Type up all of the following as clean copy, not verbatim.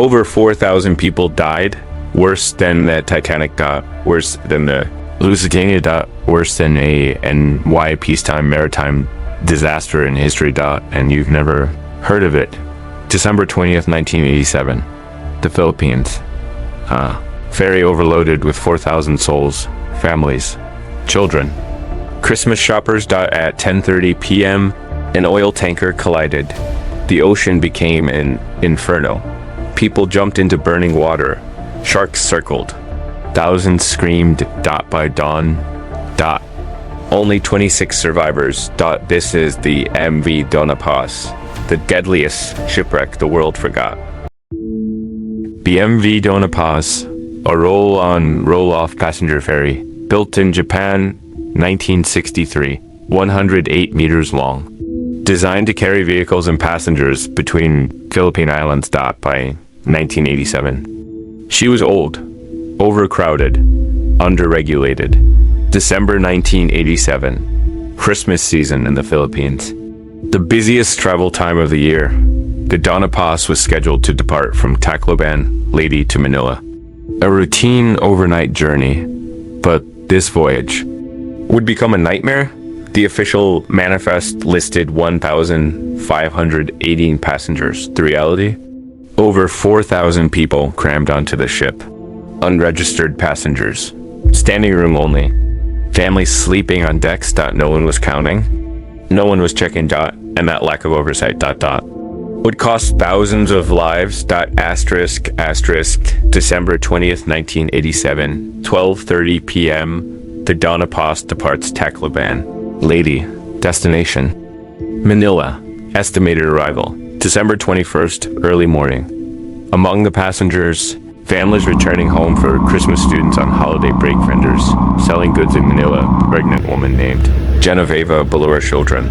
Over 4,000 people died. Worse than the Titanic. Worse than the Lusitania. Worse than a NY peacetime maritime disaster in history. And you've never heard of it. December 20th, 1987. The Philippines. Ferry overloaded with 4,000 souls, families, children. Christmas shoppers. At 10:30 p.m., an oil tanker collided. The ocean became an inferno. People jumped into burning water. Sharks circled. Thousands screamed. By dawn. Only 26 survivors. This is the MV Dona Paz, the deadliest shipwreck the world forgot. The MV Dona Paz, a roll-on, roll-off passenger ferry, built in Japan, 1963, 108 meters long. Designed to carry vehicles and passengers between Philippine islands. By 1987. She was old, overcrowded, underregulated. December 1987, Christmas season in the Philippines. The busiest travel time of the year. The Dona Paz was scheduled to depart from Tacloban, Leyte to Manila. A routine overnight journey, but this voyage would become a nightmare. The official manifest listed 1,518 passengers. The reality? Over 4,000 people crammed onto the ship. Unregistered passengers. Standing room only. Families sleeping on decks. No one was counting. No one was checking. And that lack of oversight. Would cost thousands of lives. Asterisk. December 20th, 1987. 12:30 p.m. The Dona Paz departs Tacloban. Leyte. Destination Manila. Estimated arrival December 21st, early morning. Among the passengers, families returning home for Christmas, students on holiday break, vendors selling goods in Manila, a pregnant woman named Genoveva below her children.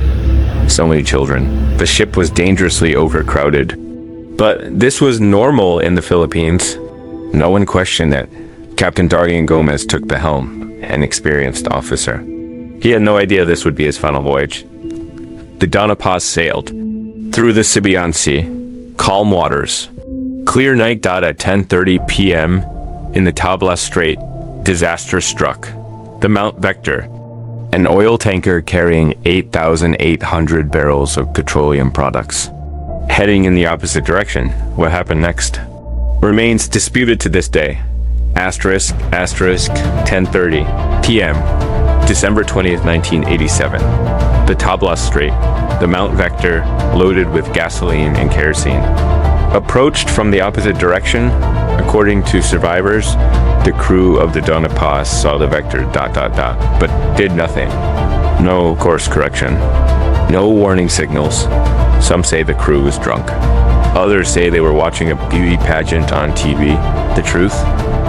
So many children. The ship was dangerously overcrowded. But this was normal in the Philippines. No one questioned it. Captain Darian Gomez took the helm, an experienced officer. He had no idea this would be his final voyage. The Dona Paz sailed through the Sibian Sea, calm waters. Clear night. At 10:30 p.m. in the Tablas Strait, disaster struck. The Mount Vector, an oil tanker carrying 8,800 barrels of petroleum products, heading in the opposite direction. What happened next remains disputed to this day. Asterisk 10:30 p.m. December 20th, 1987. The Tablas Strait, the Mount Vector, loaded with gasoline and kerosene, approached from the opposite direction. According to survivors, the crew of the Dona Paz saw the Vector ... but did nothing. No course correction. No warning signals. Some say the crew was drunk. Others say they were watching a beauty pageant on TV. The truth?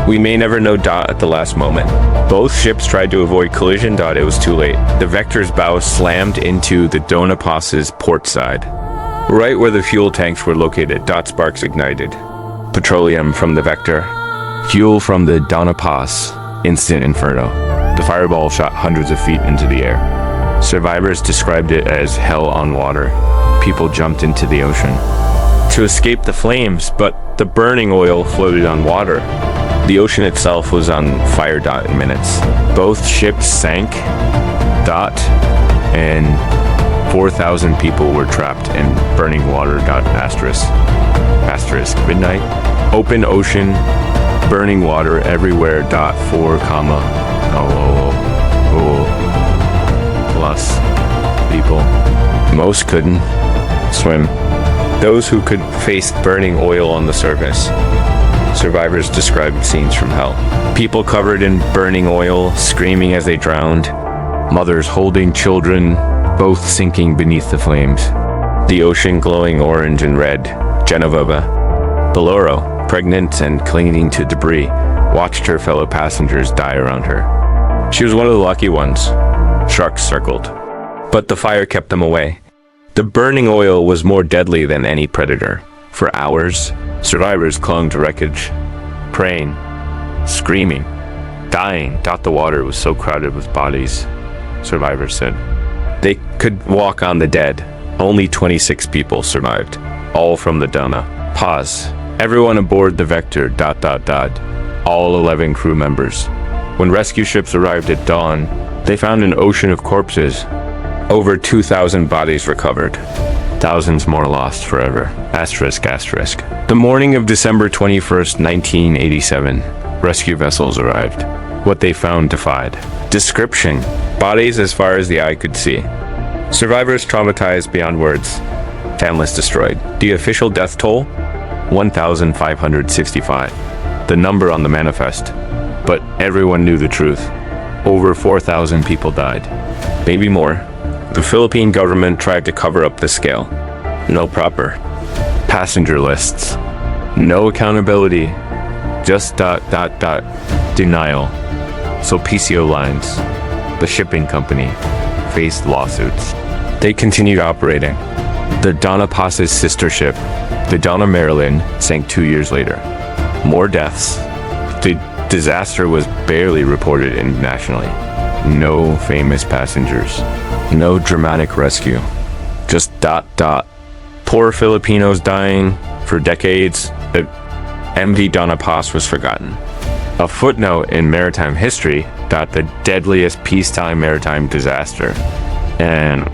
We may never know. At the last moment. Both ships tried to avoid collision. It was too late. The Vector's bow slammed into the Dona Paz's port side, right where the fuel tanks were located. Sparks ignited. Petroleum from the Vector. Fuel from the Dona Paz. Instant inferno. The fireball shot hundreds of feet into the air. Survivors described it as hell on water. People jumped into the ocean to escape the flames, but the burning oil floated on water. The ocean itself was on fire. In minutes. Both ships sank. And 4,000 people were trapped in burning water. Asterisk. Midnight. Open ocean. Burning water everywhere. 4, plus people. Most couldn't swim. Those who could faced burning oil on the surface. Survivors described scenes from hell. People covered in burning oil, screaming as they drowned. Mothers holding children, both sinking beneath the flames. The ocean glowing orange and red. Genoveva, Bolero, pregnant and clinging to debris, watched her fellow passengers die around her. She was one of the lucky ones. Sharks circled, but the fire kept them away. The burning oil was more deadly than any predator. For hours, survivors clung to wreckage, praying, screaming, dying. The water was so crowded with bodies, survivors said. They could walk on the dead. Only 26 people survived, all from the Dona Paz. Everyone aboard the Vector, all 11 crew members. When rescue ships arrived at dawn, they found an ocean of corpses. Over 2,000 bodies recovered. Thousands more lost forever. Asterisk, asterisk. The morning of December 21st, 1987, rescue vessels arrived. What they found defied description. Bodies as far as the eye could see. Survivors traumatized beyond words. Families destroyed. The official death toll? 1,565. The number on the manifest. But everyone knew the truth. Over 4,000 people died. Maybe more. The Philippine government tried to cover up the scale. No proper passenger lists. No accountability. Just denial. Sulpicio lines, the shipping company, faced lawsuits. They continued operating. The Dona Paz's sister ship, the Dona Marilyn, sank 2 years later. More deaths. The disaster was barely reported internationally. No famous passengers. No dramatic rescue. Just Poor Filipinos dying for decades. The MV Dona Paz was forgotten. A footnote in maritime history, the deadliest peacetime maritime disaster. And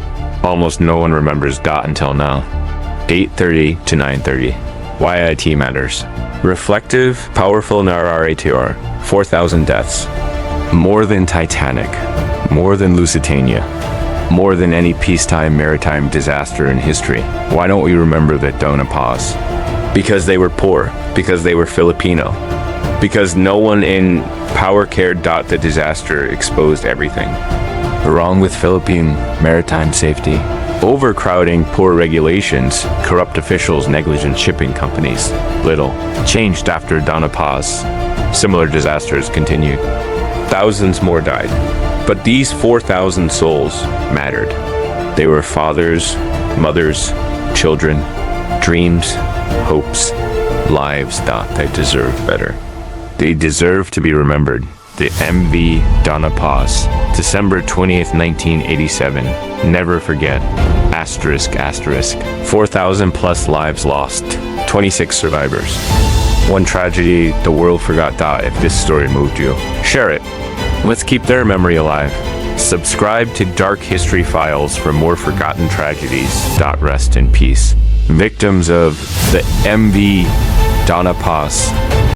almost no one remembers until now. 8:30 to 9:30. Why IT matters. Reflective, powerful narrator. 4,000 deaths. More than Titanic. More than Lusitania. More than any peacetime maritime disaster in history. Why don't we remember the Dona Paz? Because they were poor. Because they were Filipino. Because no one in power cared. The disaster exposed everything. Wrong with Philippine maritime safety. Overcrowding, poor regulations, corrupt officials, negligent shipping companies. Little changed after Dona Paz. Similar disasters continued. Thousands more died. But these 4,000 souls mattered. They were fathers, mothers, children, dreams, hopes, lives. They deserve better. They deserve to be remembered. The MV Dona Paz, December 20th, 1987. Never forget. Asterisk, asterisk. 4,000 plus lives lost. 26 survivors. One tragedy the world forgot. If this story moved you, share it. Let's keep their memory alive. Subscribe to Dark History Files for more forgotten tragedies. Rest in peace. Victims of the MV Dona Paz.